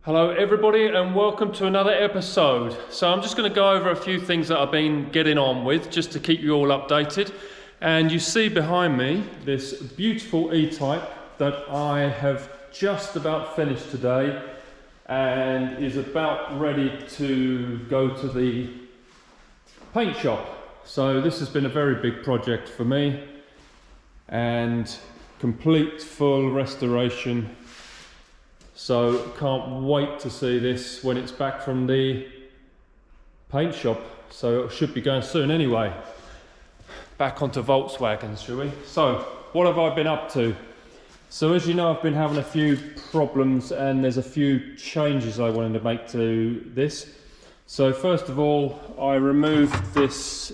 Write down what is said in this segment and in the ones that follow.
Hello everybody and welcome to another episode. So I'm just going to go over a few things that I've been getting on with just to keep you all updated. And you see behind me this beautiful E-Type that I have just about finished today and is about ready to go to the paint shop. So this has been a very big project for me and complete full restoration. So can't wait to see this when it's back from the paint shop. So it should be going soon anyway. Back onto Volkswagens, shall we? So what have I been up to? So as you know, I've been having a few problems and there's a few changes I wanted to make to this. So first of all, I removed this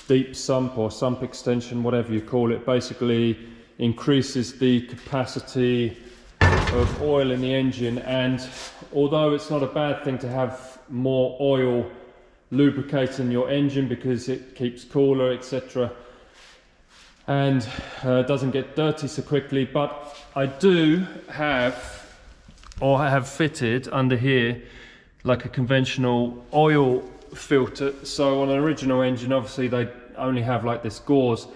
deep sump or sump extension, whatever you call it. Basically increases the capacity of oil in the engine, and although it's not a bad thing to have more oil lubricating your engine because it keeps cooler, etc., and doesn't get dirty so quickly, but I do have, or I have fitted under here like a conventional oil filter. So on an original engine obviously they only have like this gauze.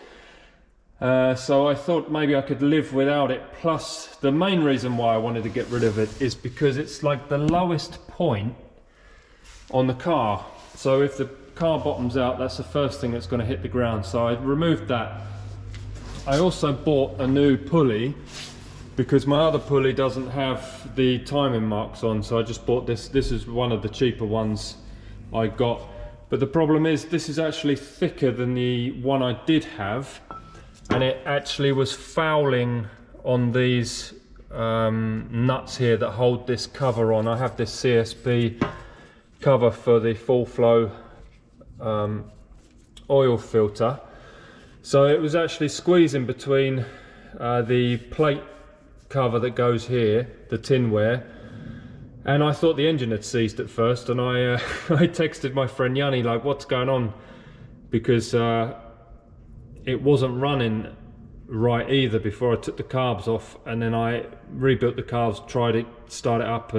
So I thought maybe I could live without it. Plus the main reason why I wanted to get rid of it is because it's like the lowest point on the car. So if the car bottoms out, that's the first thing that's going to hit the ground. So I removed that. I also bought a new pulley because my other pulley doesn't have the timing marks on. So I just bought this. This is one of the cheaper ones I got. But the problem is this is actually thicker than the one I did have. And it actually was fouling on these nuts here that hold this cover on. I have this CSP cover for the full flow oil filter. So it was actually squeezing between the plate cover that goes here, the tinware, and I thought the engine had seized at first, and I I texted my friend Yanni like, what's going on? Because it wasn't running right either before I took the carbs off, and then I rebuilt the carbs, tried to start it up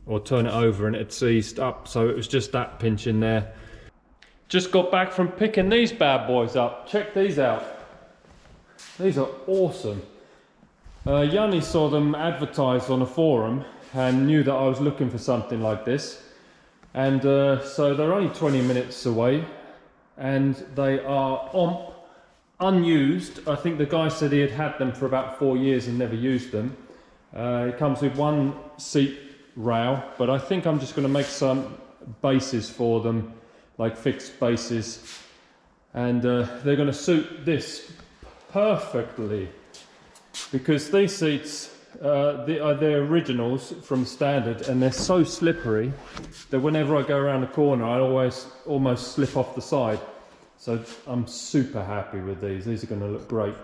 or turn it over, and it had seized up. So it was just that pinch in there. Just got back from picking these bad boys up. Check these out. These are awesome. Yanni saw them advertised on a forum and knew that I was looking for something like this. And so they're only 20 minutes away and they are unused. I think the guy said he had had them for about 4 years and never used them. It comes with one seat rail, but I think I'm just going to make some bases for them, like fixed bases, and they're going to suit this perfectly because these seats they're originals from standard, and they're so slippery that whenever I go around the corner I always almost slip off the side. So I'm super happy with these. These are going to look great.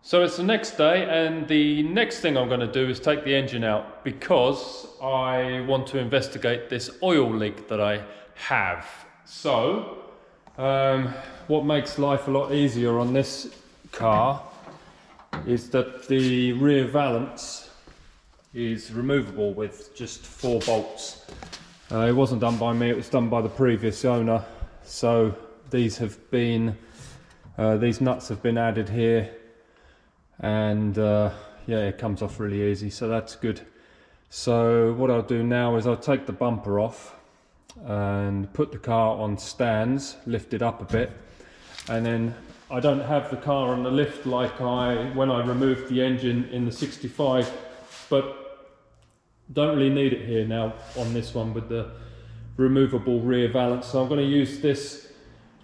So it's the next day, and the next thing I'm going to do is take the engine out because I want to investigate this oil leak that I have. So what makes life a lot easier on this car is that the rear valance is removable with just 4 bolts. It wasn't done by me, it was done by the previous owner. So these have been, these nuts have been added here, and yeah, it comes off really easy, so that's good. So what I'll do now is I'll take the bumper off and put the car on stands, lift it up a bit, and then I don't have the car on the lift like when I removed the engine in the 65, but don't really need it here now on this one with the removable rear valance. So I'm going to use this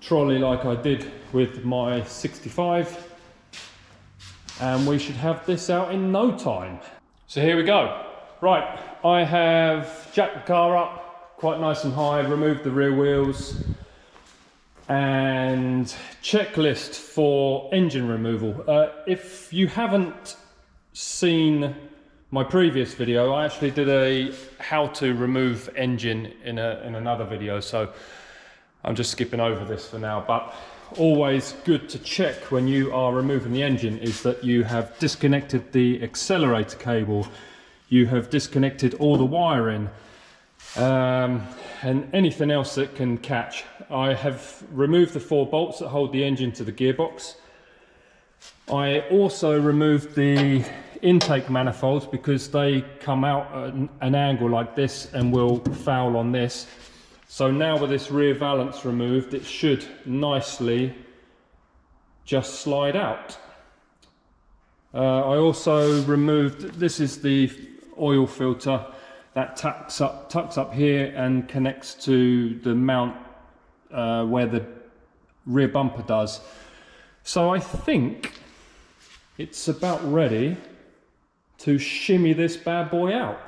trolley like I did with my 65, and we should have this out in no time. So here we go. Right, I have jacked the car up quite nice and high, removed the rear wheels, and checklist for engine removal. If you haven't seen my previous video, I actually did a how to remove engine in another video, so I'm just skipping over this for now. But always good to check when you are removing the engine is that you have disconnected the accelerator cable you have disconnected all the wiring and anything else that can catch. I have removed the 4 bolts that hold the engine to the gearbox. I also removed the intake manifolds because they come out at an angle like this and will foul on this. So now with this rear valance removed, it should nicely just slide out. I also removed, this is the oil filter that tucks up here and connects to the mount where the rear bumper does. So I think it's about ready to shimmy this bad boy out.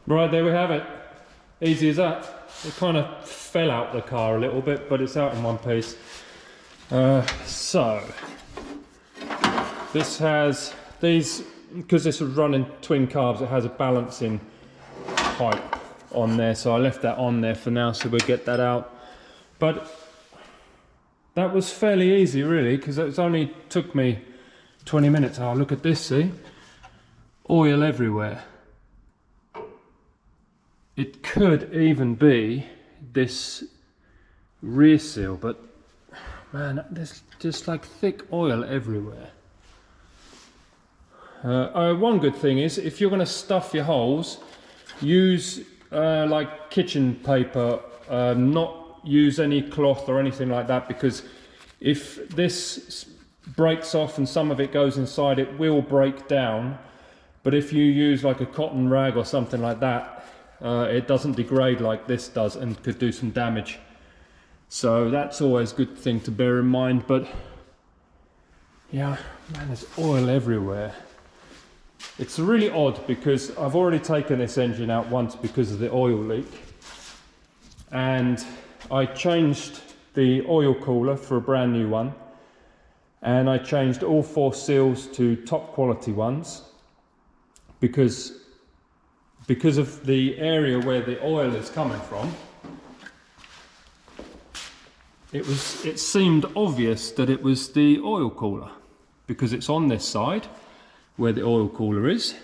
Right, there we have it. Easy as that. It kind of fell out the car a little bit, but it's out in one piece. So this has these, because this was running twin carbs, it has a balancing pipe on there, so I left that on there for now, so we'll get that out. But that was fairly easy really, because it only took me 20 minutes. Oh, look at this, see? Oil everywhere. It could even be this rear seal, but man, there's just like thick oil everywhere. One good thing is, if you're going to stuff your holes, use like kitchen paper, not use any cloth or anything like that, because if this breaks off and some of it goes inside, it will break down. But if you use like a cotton rag or something like that, it doesn't degrade like this does and could do some damage. So that's always a good thing to bear in mind. But yeah, man, there's oil everywhere. It's really odd because I've already taken this engine out once because of the oil leak, and I changed the oil cooler for a brand new one, and I changed all 4 seals to top quality ones because of the area where the oil is coming from. It seemed obvious that it was the oil cooler, because it's on this side where the oil cooler is,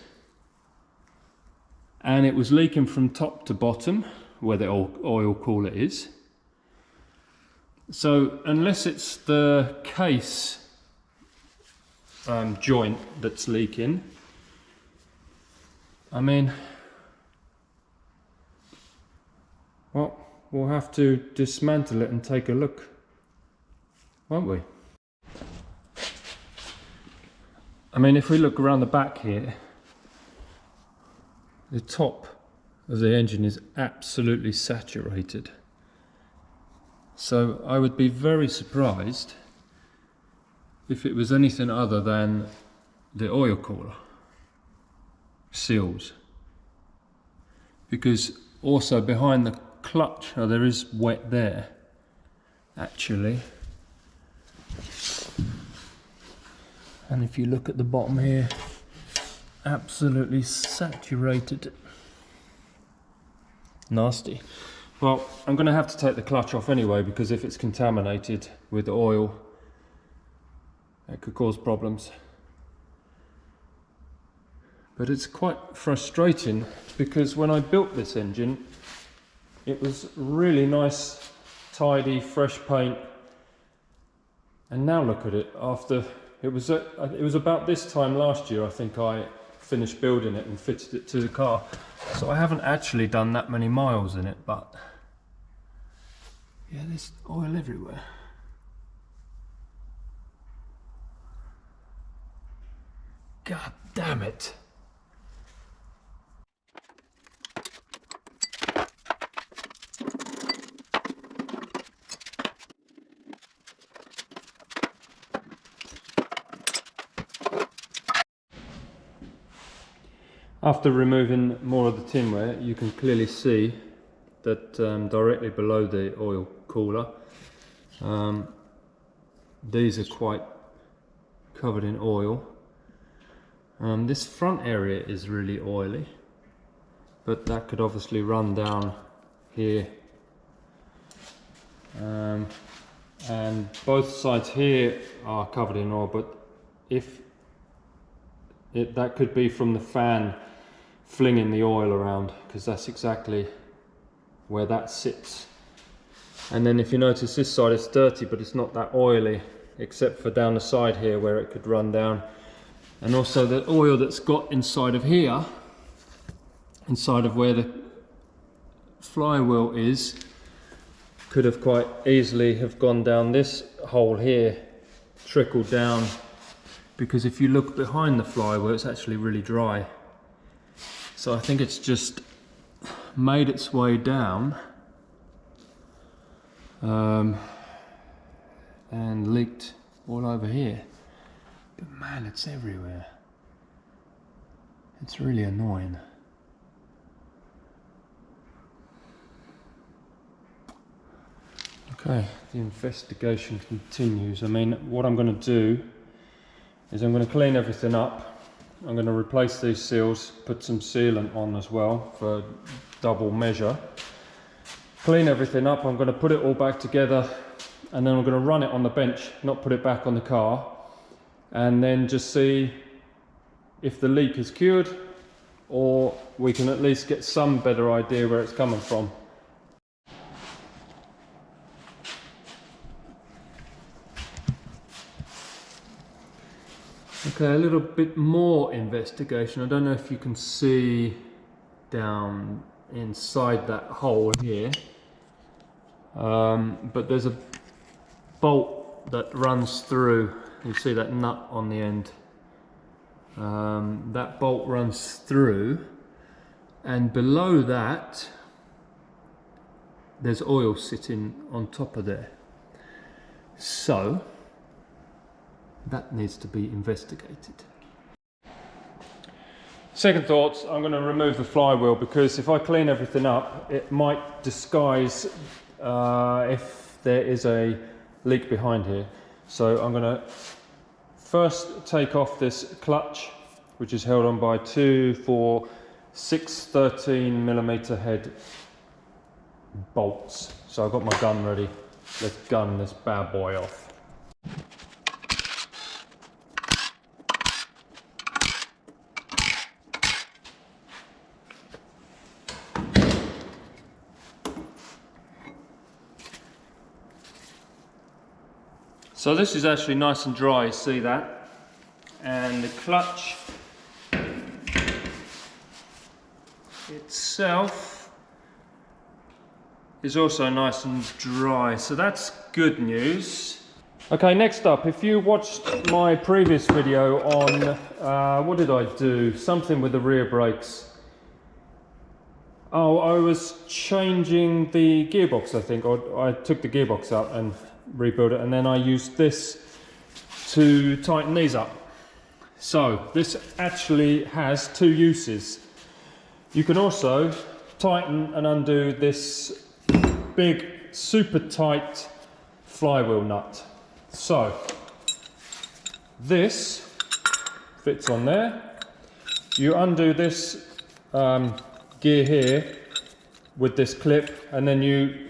and it was leaking from top to bottom where the oil cooler is. So unless it's the case joint that's leaking, I mean, well, we'll have to dismantle it and take a look, won't we? I mean, if we look around the back here, the top of the engine is absolutely saturated. So I would be very surprised if it was anything other than the oil cooler seals. Because also behind the clutch, oh, there is wet there, actually. And if you look at the bottom here, absolutely saturated. Nasty. Well, I'm going to have to take the clutch off anyway, because if it's contaminated with oil, it could cause problems. But it's quite frustrating, because when I built this engine, it was really nice, tidy, fresh paint. And now look at it. After it was about this time last year, I think I finished building it and fitted it to the car. So I haven't actually done that many miles in it, but yeah, there's oil everywhere. God damn it. After removing more of the tinware, you can clearly see that directly below the oil cooler, these are quite covered in oil. This front area is really oily, but that could obviously run down here. And both sides here are covered in oil, but that could be from the fan flinging the oil around, because that's exactly where that sits. And then if you notice, this side is dirty, but it's not that oily, except for down the side here where it could run down. And also the oil that's got inside of here, inside of where the flywheel is, could have quite easily have gone down this hole here, trickled down, because if you look behind the flywheel, it's actually really dry. So I think it's just made its way down and leaked all over here. But man, it's everywhere. It's really annoying. Okay, the investigation continues. I mean, what I'm going to do is I'm going to clean everything up. I'm going to replace these seals, put some sealant on as well for double measure. Clean everything up, I'm going to put it all back together, and then I'm going to run it on the bench, not put it back on the car, and then just see if the leak is cured, or we can at least get some better idea where it's coming from. Okay, a little bit more investigation. I don't know if you can see down inside that hole here, but there's a bolt that runs through. You see that nut on the end. That bolt runs through, and below that there's oil sitting on top of there. So that needs to be investigated. Second thoughts, I'm going to remove the flywheel, because if I clean everything up, it might disguise if there is a leak behind here. So I'm going to first take off this clutch, which is held on by 2, 4, 6 13mm head bolts. So I've got my gun ready. Let's gun this bad boy off. So this is actually nice and dry, you see that? And the clutch itself is also nice and dry, so that's good news. Okay, next up, if you watched my previous video on, what did I do? Something with the rear brakes. Oh, I was changing the gearbox, I think, or I took the gearbox out and rebuild it, and then I used this to tighten these up. So this actually has 2 uses. You can also tighten and undo this big super tight flywheel nut. So this fits on there. You undo this gear here with this clip, and then you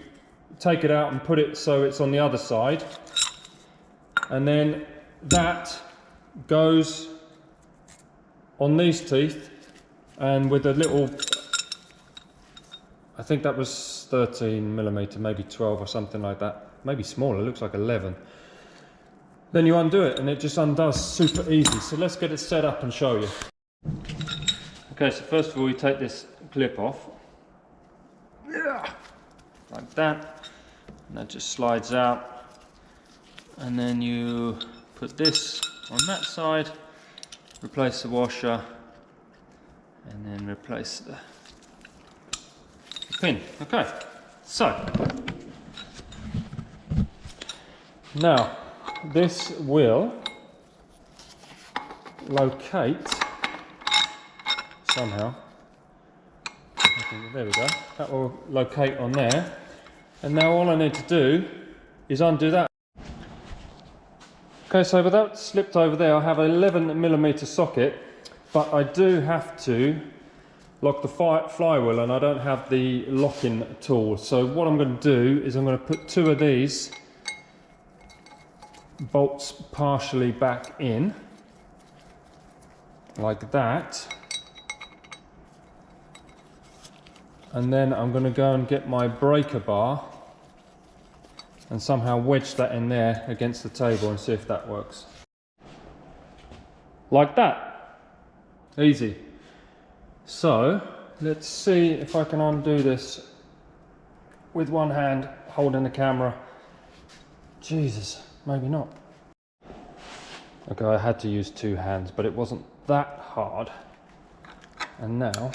take it out and put it so it's on the other side, and then that goes on these teeth, and with a little, I think that was 13mm, maybe 12 or something like that, maybe smaller, it looks like 11. Then you undo it and it just undoes super easy. So let's get it set up and show you. Okay, so first of all, you take this clip off, like that, and that just slides out, and then you put this on that side, replace the washer, and then replace the pin. Okay, so now this will locate somehow. There we go. That will locate on there. And now all I need to do is undo that. Okay, so with that slipped over there, I have an 11mm socket, but I do have to lock the flywheel, and I don't have the locking tool. So what I'm going to do is I'm going to put 2 of these bolts partially back in, like that. And then I'm going to go and get my breaker bar and somehow wedge that in there against the table and see if that works. Like that. Easy. So let's see if I can undo this with one hand holding the camera. Jesus, maybe not. Okay, I had to use 2 hands, but it wasn't that hard. And now,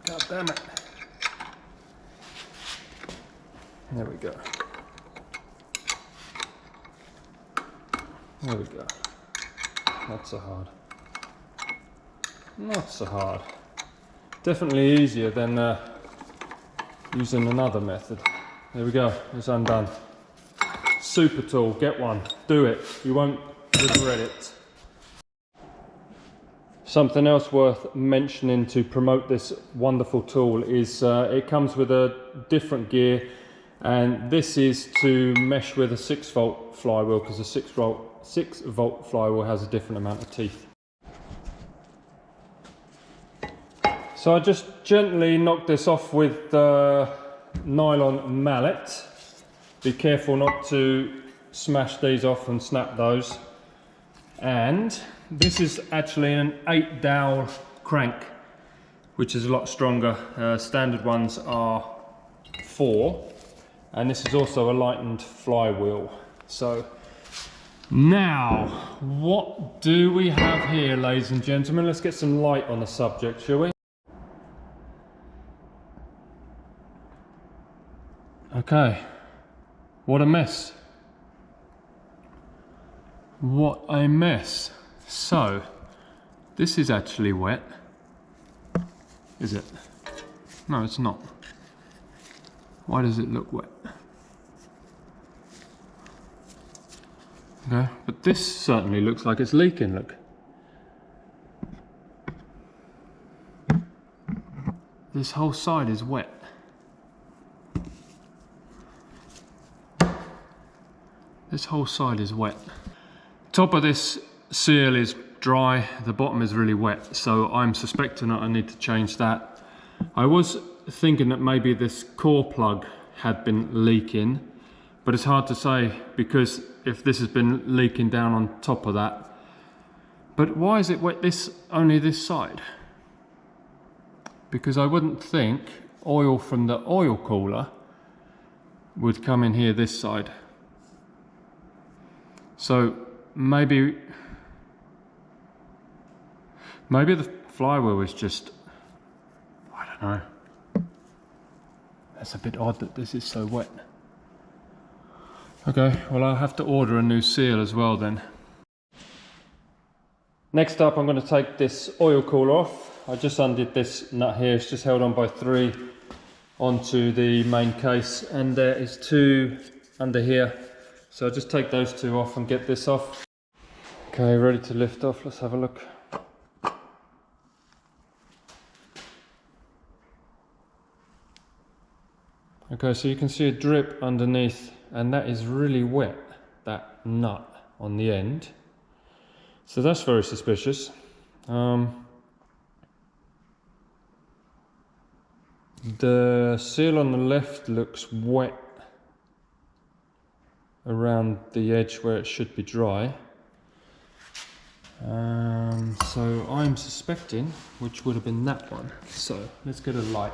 God damn it. There we go. There we go. Not so hard. Not so hard. Definitely easier than using another method. There we go, it's undone. Super tool, get one, do it. You won't regret it. Something else worth mentioning to promote this wonderful tool is it comes with a different gear, and this is to mesh with a 6-volt flywheel, because a 6-volt flywheel has a different amount of teeth. So I just gently knock this off with the nylon mallet. Be careful not to smash these off and snap those. And this is actually an 8 dowel crank, which is a lot stronger. Standard ones are 4, and this is also a lightened flywheel. So now, what do we have here, ladies and gentlemen? Let's get some light on the subject, shall we? Okay, what a mess. What a mess. So, this is actually wet. Is it? No, it's not. Why does it look wet? Okay, but this certainly looks like it's leaking, look. This whole side is wet. This whole side is wet. Top of this seal is dry, the bottom is really wet, so I'm suspecting that I need to change that. I was thinking that maybe this core plug had been leaking, but it's hard to say, because if this has been leaking down on top of that. But why is it wet only this side? Because I wouldn't think oil from the oil cooler would come in here this side. So maybe the flywheel is just, I don't know. That's a bit odd that this is so wet. Okay, well I'll have to order a new seal as well then. Next up, I'm going to take this oil cooler off. I just undid this nut here, it's just held on by 3 onto the main case, and there is 2 under here. So I'll just take those 2 off and get this off. Okay, ready to lift off, let's have a look. Okay, so you can see a drip underneath, and that is really wet, that nut on the end. So that's very suspicious. The seal on the left looks wet around the edge where it should be dry. So I'm suspecting which would have been that one. So let's get a light.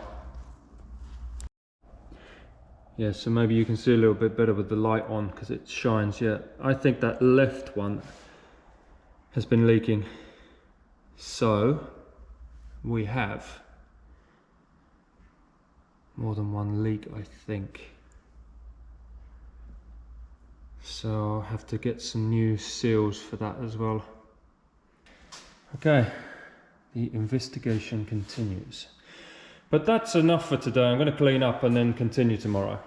Yeah, so maybe you can see a little bit better with the light on because it shines. Yeah, I think that left one has been leaking. So we have more than one leak, I think. So I'll have to get some new seals for that as well. Okay, the investigation continues. But that's enough for today. I'm going to clean up and then continue tomorrow.